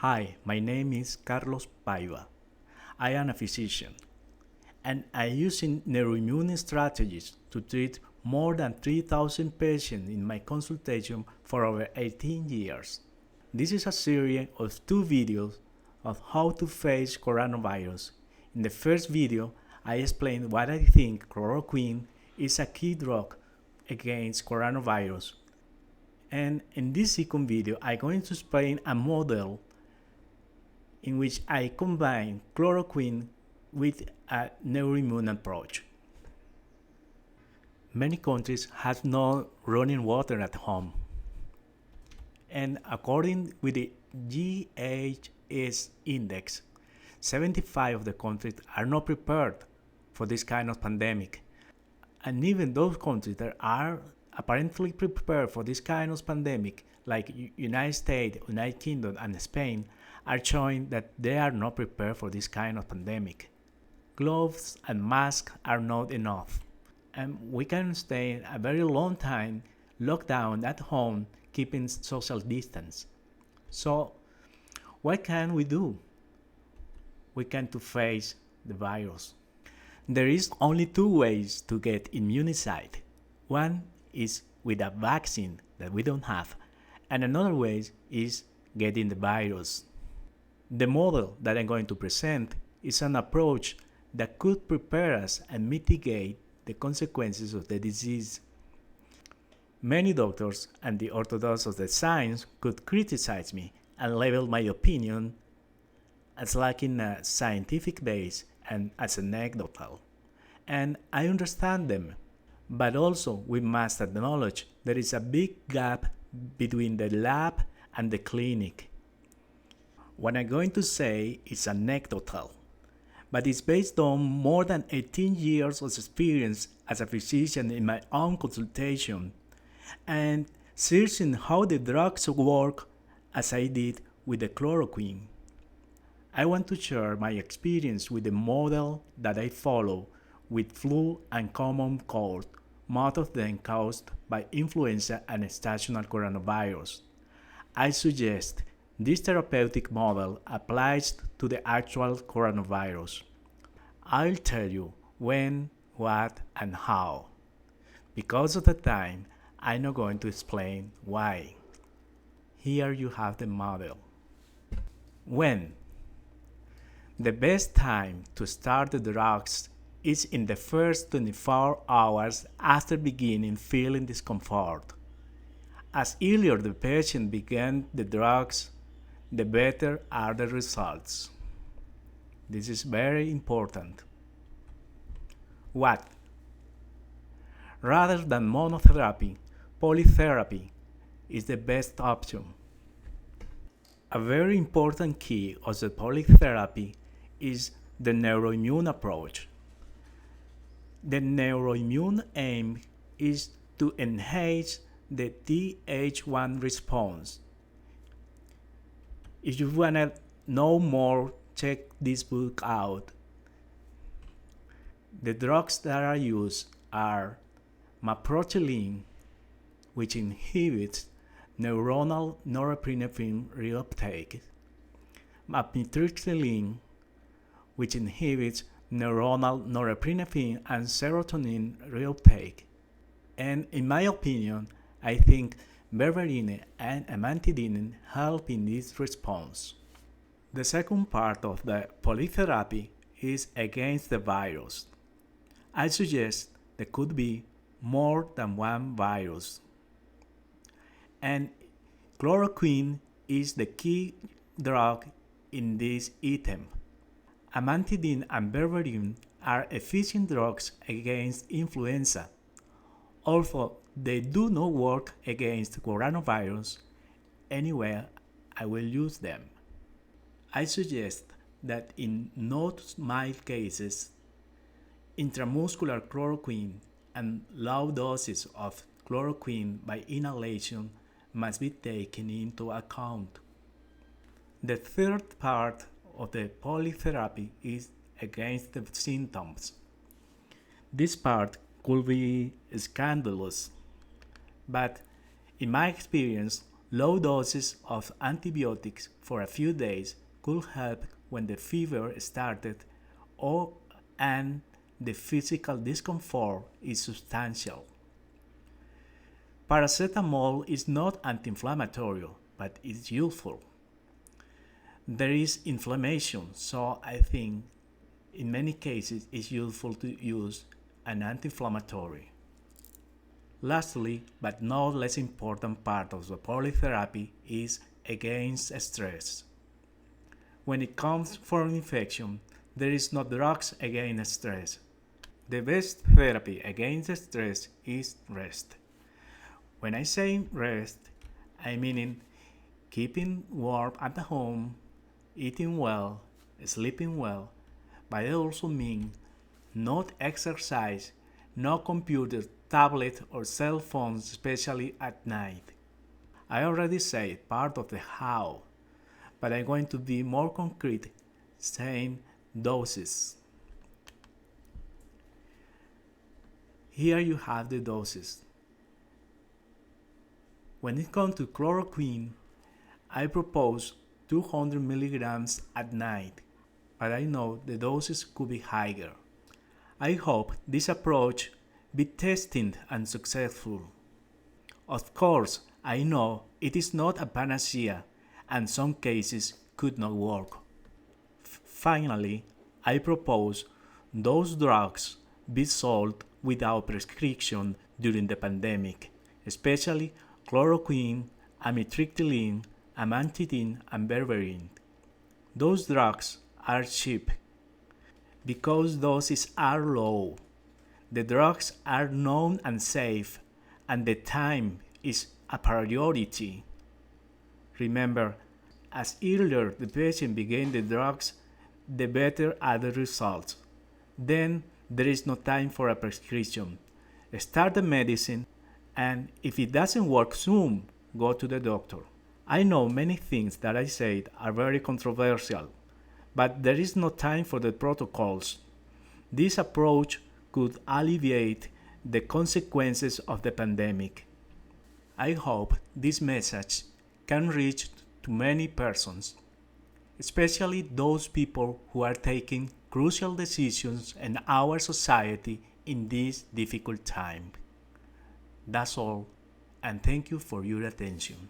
Hi, my name is Carlos Paiva. I am a physician, and I'm using neuroimmune strategies to treat more than 3,000 patients in my consultation for over 18 years. This is a series of two videos of how to face coronavirus. In the first video, I explained why I think chloroquine is a key drug against coronavirus. And in this second video, I'm going to explain a model in which I combine chloroquine with a neuroimmune approach. Many countries have no running water at home. And according with the GHS index, 75 of the countries are not prepared for this kind of pandemic. And even those countries that are apparently prepared for this kind of pandemic, like United States, United Kingdom, and Spain, are showing that they are not prepared for this kind of pandemic. Gloves and masks are not enough, and we can stay a very long time locked down at home, keeping social distance. So, what can we do? We can to face the virus. There is only two ways to get immunized. One is with a vaccine that we don't have, and another way is getting the virus. The model that I'm going to present is an approach that could prepare us and mitigate the consequences of the disease. Many doctors and the orthodox of the science could criticize me and label my opinion as lacking a scientific base and as anecdotal. And I understand them, but also we must acknowledge there is a big gap between the lab and the clinic. What I'm going to say is anecdotal, but it's based on more than 18 years of experience as a physician in my own consultation and searching how the drugs work as I did with the chloroquine. I want to share my experience with the model that I follow with flu and common cold, most of them caused by influenza and stationary coronavirus. I suggest this therapeutic model applies to the actual coronavirus. I'll tell you when, what, and how. Because of the time, I'm not going to explain why. Here you have the model. When? The best time to start the drugs is in the first 24 hours after beginning feeling discomfort. As earlier the patient began the drugs, the better are the results. This is very important. What? Rather than monotherapy, polytherapy is the best option. A very important key of the polytherapy is the neuroimmune approach. The neuroimmune aim is to enhance the Th1 response. If you want to know more, check this book out. The drugs that are used are maproteline, which inhibits neuronal norepinephrine reuptake, amitriptyline, which inhibits neuronal norepinephrine and serotonin reuptake. And in my opinion, I think berberine and amantadine help in this response. The second part of the polytherapy is against the virus. I suggest there could be more than one virus. And chloroquine is the key drug in this item. Amantadine and berberine are efficient drugs against influenza. Although they do not work against coronavirus, anyway, I will use them. I suggest that in not mild cases, intramuscular chloroquine and low doses of chloroquine by inhalation must be taken into account. The third part of the polytherapy is against the symptoms. This part could be scandalous, but in my experience, Low doses of antibiotics for a few days could help when the fever started or and the physical discomfort is substantial. Paracetamol is not anti-inflammatory, but it's useful. There is inflammation, so I think in many cases it's useful to use an anti-inflammatory. Lastly, but not less important part of the polytherapy is against stress. When it comes for an infection, there is no drugs against stress. The best therapy against stress is rest. When I say rest, I mean keeping warm at home, eating well, sleeping well, but I also mean not exercise, no computer, tablet, or cell phones, especially at night. I already said part of the how, but I'm going to be more concrete, saying doses. Here you have the doses. When it comes to chloroquine, I propose 200 milligrams at night, but I know the doses could be higher. I hope this approach be tested and successful. Of course, I know it is not a panacea and some cases could not work. Finally, I propose those drugs be sold without prescription during the pandemic, especially chloroquine, amitriptyline, amantadine, and berberine. Those drugs are cheap because doses are low. The drugs are known and safe, and the time is a priority. Remember, as earlier the patient begins the drugs, the better are the results. Then there is no time for a prescription. Start the medicine, and if it doesn't work soon, go to the doctor. I know many things that I said are very controversial, but there is no time for the protocols. This approach could alleviate the consequences of the pandemic. I hope this message can reach to many persons, especially those people who are taking crucial decisions in our society in this difficult time. That's all, and thank you for your attention.